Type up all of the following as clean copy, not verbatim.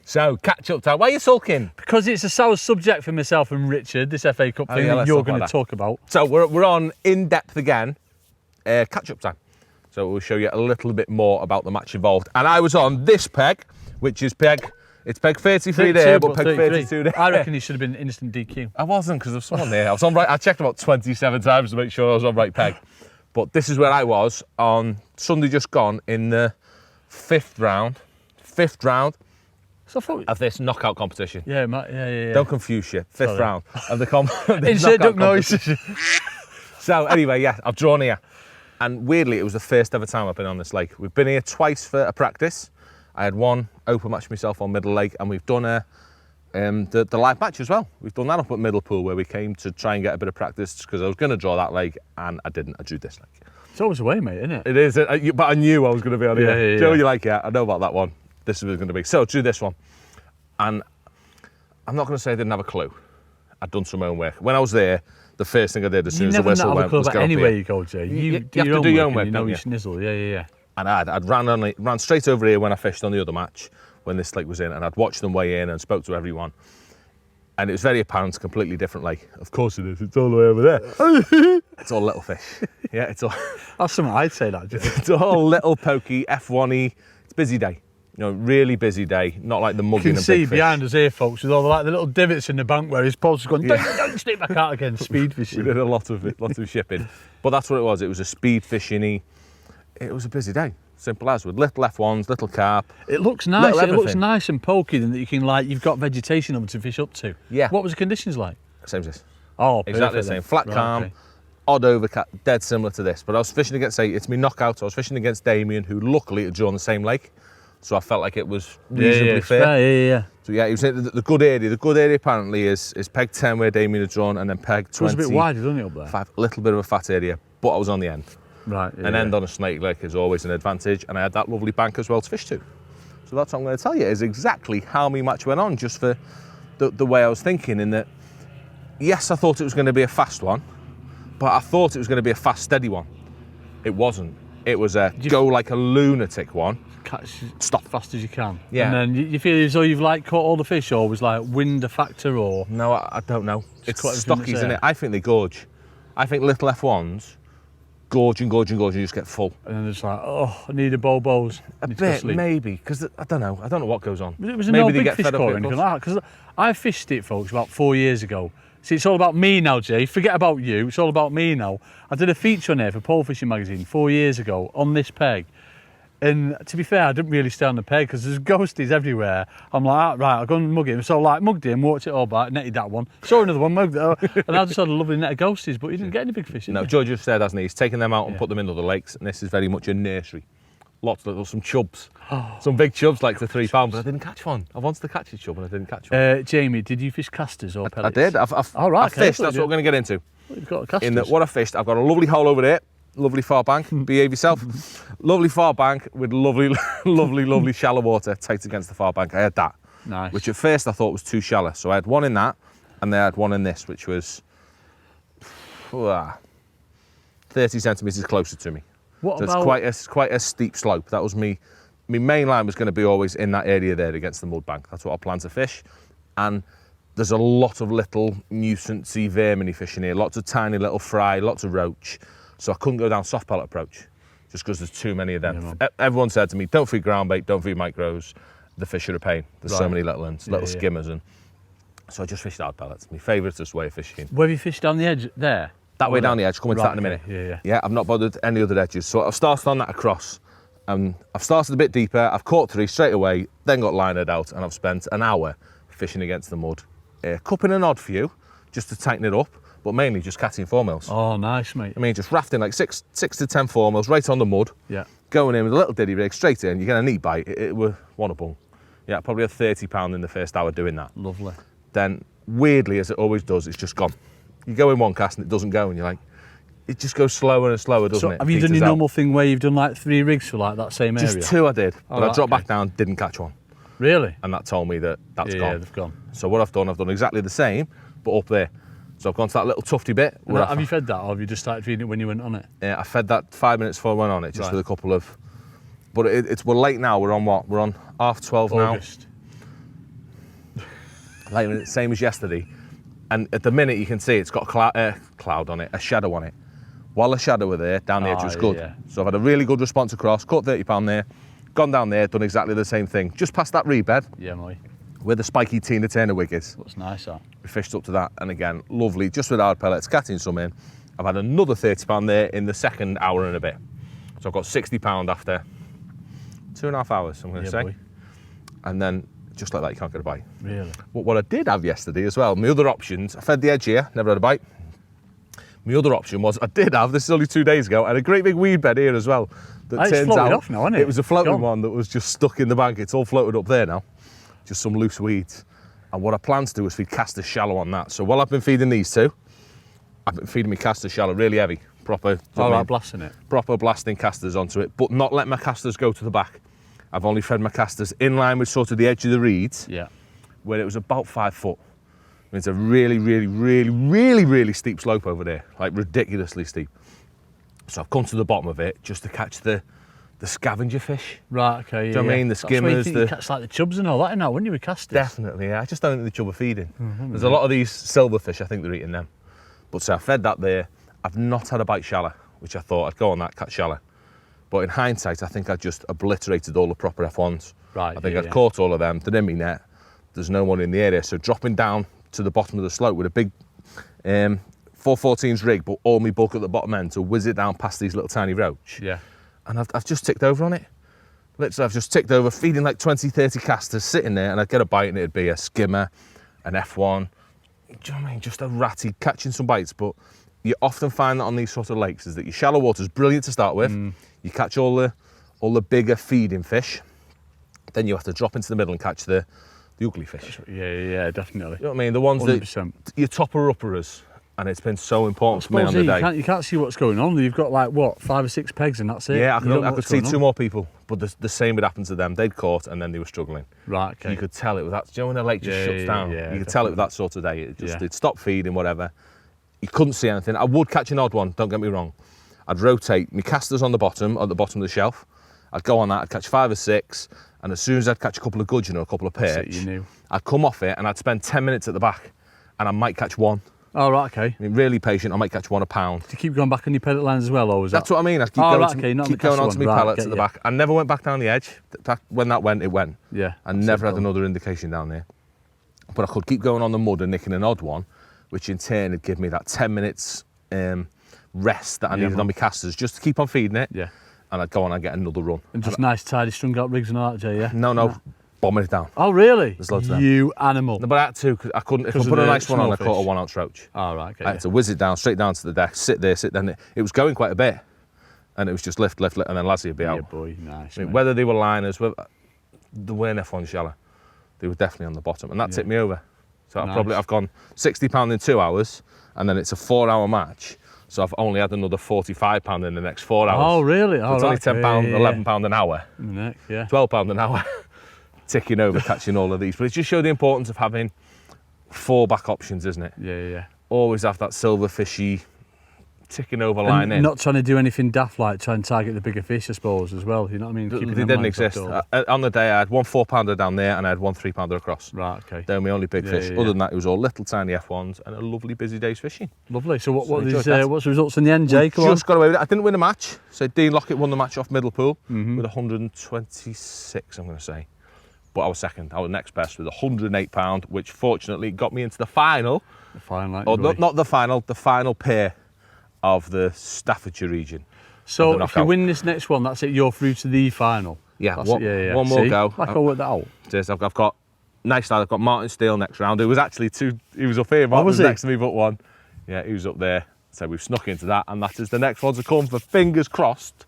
So, catch-up time. Why are you sulking? Because it's a sour subject for myself and Richard, this FA Cup thing that you're going to talk about. So, we're on in-depth again, catch-up time. So, we'll show you a little bit more about the match involved. And I was on this peg, which is peg... It's peg 33 there, but peg 32 there. I reckon he should have been instant DQ. I wasn't, because there was someone there. I was on right. I checked about 27 times to make sure I was on right peg. But this is where I was on Sunday just gone in the fifth round So of this knockout competition. Yeah, yeah. Don't confuse you. Fifth round of the Insert duck noise. So anyway, yeah, I've drawn here. And weirdly, it was the first ever time I've been on this lake. We've been here twice for a practice. I had one open match myself on Middle Lake, and we've done the live match as well. We've done that up at Middlepool, where we came to try and get a bit of practice, because I was going to draw that lake, and I didn't. I drew this lake. It's always away, mate, isn't it? It is, but I knew I was going to be on here. Yeah. Joe, you like, yeah, I know about that one. This was going to be. So, drew this one. And I'm not going to say I didn't have a clue. I'd done some own work. When I was there, the first thing I did as soon as the whistle went was get up anywhere here. you go, Jay. You have to do your own work, you know your schnizzle. Yeah. And I'd ran straight over here when I fished on the other match, when this lake was in, and I'd watched them weigh in and spoke to everyone. And it was very apparent, it's a completely different lake. Of course it is, it's all the way over there. It's all little fish. Yeah, it's all... That's something I'd say, that, Jay. It's all little pokey, F1-y. It's a busy day. You know, really busy day, not like the mugging and big fish. You can see behind us here, folks, with all the little divots in the bank where his poles are going, don't stick back out again, speed fishing. We did a lot of shipping. But that's what it was. It was a speed fishing-y. It was a busy day. Simple as, with little F1s, little carp. It looks nice. It looks nice and pokey, and that you can you've got vegetation up to fish up to. Yeah. What was the conditions like? Same as this. Oh, exactly the same. Flat calm, okay. Odd overcast, dead similar to this. But I was fishing against, it's me knockout. I was fishing against Damien, who luckily had drawn the same lake, so I felt like it was reasonably fair. Yeah. So yeah, he was saying the good area. The good area apparently is peg 10 where Damien had drawn, and then peg 20. It was a bit wider, wasn't it, up there? A little bit of a fat area, but I was on the end. Right. An end on a snake lake is always an advantage, and I had that lovely bank as well to fish to. So that's what I'm going to tell you is exactly how my match went on, just for the way I was thinking. In that, yes, I thought it was going to be a fast one, but I thought it was going to be a fast, steady one. It wasn't. It was a go like a lunatic one. Catch stop fast as you can. Yeah. And then you feel as though you've caught all the fish, or was wind a factor, or no, I don't know. It's stockies, isn't it? I think they gorge. I think little F1s. Gorge and just get full. And then it's I need a bobos. A bit, maybe, because I don't know what goes on. It was no big fish core or anything like that, because I fished it, folks, about 4 years ago. See, it's all about me now, Jay. Forget about you, it's all about me now. I did a feature on here for Pole Fishing Magazine 4 years ago on this peg. And to be fair, I didn't really stay on the peg because there's ghosties everywhere. I'm like, right, I'll go and mug him. So mugged him, walked it all back, netted that one. Saw another one, mugged it. And I just had a lovely net of ghosties, but he didn't get any big fish. No, George just said, hasn't he? He's taken them out and put them in other lakes, and this is very much a nursery. Lots of some chubs. Some big chubs like the £3, but I didn't catch one. I wanted to catch a chub and I didn't catch one. Jamie, did you fish casters or pellets? I did. I fished, that's what we're going to get into. Well, you've got casters. What I fished, I've got a lovely hole over there. Lovely far bank, behave yourself. Lovely far bank with lovely shallow water tight against the far bank. I had that. Nice. Which at first I thought was too shallow. So I had one in that, and then I had one in this, which was 30 centimetres closer to me. It's quite a steep slope. That was me. My main line was going to be always in that area there against the mud bank. That's what I plan to fish. And there's a lot of little nuisance-y vermin fishing here. Lots of tiny little fry, lots of roach. So I couldn't go down soft pellet approach just because there's too many of them. Yeah, everyone said to me, don't feed ground bait, don't feed micros. The fish are a pain. There's so many little ones, little skimmers. And so I just fished hard pellets. My favourite way of fishing. Where have you fished down the edge there? That way down the edge, come into that in a minute. Yeah, I've not bothered any other edges. So I've started on that across. I've started a bit deeper, I've caught 3 straight away, then got linered out, and I've spent an hour fishing against the mud. Cupping an odd few, just to tighten it up. But mainly just catching 4-mils. Oh, nice, mate. I mean, just rafting like 6 to 10 4-mils right on the mud. Yeah. Going in with a little diddy rig straight in. You get a neat bite. It was wonderful. Yeah, probably a £30 in the first hour doing that. Lovely. Then, weirdly, as it always does, it's just gone. You go in one cast and it doesn't go, and you're like, it just goes slower and slower, doesn't it? Have you done your normal thing where you've done 3 rigs for that same area? Just 2 I did, but I dropped back down, didn't catch one. Really? And that told me that that's gone. Yeah, they've gone. So what I've done exactly the same, but up there. So I've gone to that little tufty bit. Have you fed that, or have you just started feeding it when you went on it? Yeah, I fed that 5 minutes before I went on it, just with a couple of... But we're late now, we're on what? We're on half 12 August. now. like same as yesterday. And at the minute you can see it's got a cloud on it, a shadow on it. While the shadow were there, down the edge was good. Yeah. So I've had a really good response across, caught £30 there, gone down there, done exactly the same thing. Just past that reed bed, Yeah, mate. where the spiky Tina Turner wig is. Looks nice, that. We fished up to that, and again, lovely, just with hard pellets, catching some in. I've had another £30 there in the second hour and a bit. So I've got £60 after 2.5 hours, I'm going to say. Boy. And then, just like that, you can't get a bite. Really? What I did have yesterday as well, my other options, I fed the edge here, never had a bite. My other option was, I did have, this is only 2 days ago, I had a great big weed bed here as well. That It's floated off now, isn't it? It was a floating one that was just stuck in the bank. It's all floated up there now. Just some loose weeds. And what I plan to do is feed casters shallow on that. So while I've been feeding these two, I've been feeding my casters shallow, really heavy, proper. Blasting it. Proper blasting casters onto it, but not let my casters go to the back. I've only fed my casters in line with sort of the edge of the reeds, Yeah. where it was about 5 foot. I mean, it's a really, really, really, really, really steep slope over there, like ridiculously steep. So I've come to the bottom of it just to catch the scavenger fish. Right, okay, yeah. Do you know what I mean? The skimmers, That's where you catch like the chubs and all that now, wouldn't you, with casters? Definitely, yeah. I just don't think the chub are feeding. There's a lot of these silverfish, I think they're eating them. But so I fed that there. I've not had a bite shallow, which I thought I'd go on that, catch shallow. But in hindsight, I think I just obliterated all the proper F1s. Right, I think I'd caught all of them. They're in my net. There's no one in the area. So dropping down to the bottom of the slope with a big 414s rig, but all my bulk at the bottom end to whiz it down past these little tiny roach. Yeah. And I've just ticked over on it. Literally, I've just ticked over, feeding like 20, 30 casters, sitting there, and I'd get a bite and it'd be a skimmer, an F1. Do you know what I mean? Just a ratty, catching some bites. But you often find that on these sort of lakes is that your shallow water's brilliant to start with. You catch all the bigger feeding fish. Then you have to drop into the middle and catch the ugly fish. Yeah, definitely. You know what I mean? The ones 100%. that your topper-upperers, and it's been so important for me on the day. You can't see what's going on. You've got like, what, 5 or 6 pegs and that's it? Yeah, I could see 2 more people, but the same would happen to them. They'd caught and then they were struggling. Right, okay. You could tell it with that. Do you know when the lake just shuts down? Yeah, you could tell it with that sort of day. It'd stop feeding, whatever. You couldn't see anything. I would catch an odd one, don't get me wrong. I'd rotate my casters on the bottom, at the bottom of the shelf. I'd go on that, I'd catch 5 or 6, and as soon as I'd catch a couple of gudgeon or a couple of perch, you knew. I'd come off it and I'd spend 10 minutes at the back, and I might catch one. Oh, right, okay. I mean, really patient, I might catch one a pound. Do you keep going back on your pellet lines as well, or was That's what I mean, I keep going onto my pellets at the back. I never went back down the edge. When that went, it went. Yeah. I never had another indication down there. But I could keep going on the mud and nicking an odd one, which in turn would give me that 10 minutes rest that I needed on my casters, just to keep on feeding it. Yeah. And I'd go on and get another run. And just nice, tidy, strung out rigs and all that, Jay, yeah? No, bombing it down. Oh, really? There's loads of them. You animal. No, but I had to, because I couldn't, if I put a nice one on, I caught a 1 ounce roach. Oh, right, okay. I had to whiz it down, straight down to the deck, sit there, sit down. It was going quite a bit. And it was just lift, and then Lassie would be out. Yeah, boy, nice. I mean, whether they were liners, the weren't F1 shallow, they were definitely on the bottom, and that tipped me over. So I've gone £60 in 2 hours, and then it's a 4-hour match. So I've only had another £45 in the next 4 hours. Oh, really? So it's only £10, £11 an hour. Yeah. £12 an hour, ticking over, catching all of these. But it just showed the importance of having 4 back options, isn't it? Yeah. Always have that silver fishy ticking over line in. Not trying to do anything daft like try and target the bigger fish, I suppose, as well. You know what I mean? They didn't exist. On the day I had 1 4-pounder down there and I had 1 3-pounder across. Right, okay. They were my only big fish. Other than that, it was all little tiny F1s and a lovely busy day's fishing. Lovely. So what's the results in the end, Jake? Just got away with it. I didn't win a match. So Dean Lockett won the match off middle pool with 126, I'm going to say. But I was second. I was next best with £108, which fortunately got me into the final. The final, not the final pair of the Staffordshire region. So if you win this next one, that's it, you're through to the final. Yeah, one more go. I'll work that out. I've got nice lad. I've got Martin Steele next round. It was actually 2. He was up here. Martin was next to me, but 1. Yeah, he was up there. So we've snuck into that, and that is the next one to come for fingers crossed.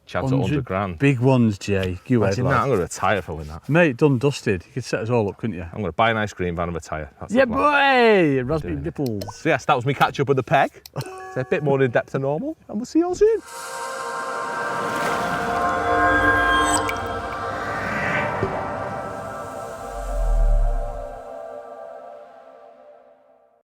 Chance at 100 grand. Big ones, Jay. Imagine that. I'm going to retire for winning that. Mate, done dusted. You could set us all up, couldn't you? I'm going to buy an ice cream van and retire. That's boy! Raspberry nipples. So yes, that was me catch up with the peg. It's a bit more in depth than normal, and we'll see you all soon.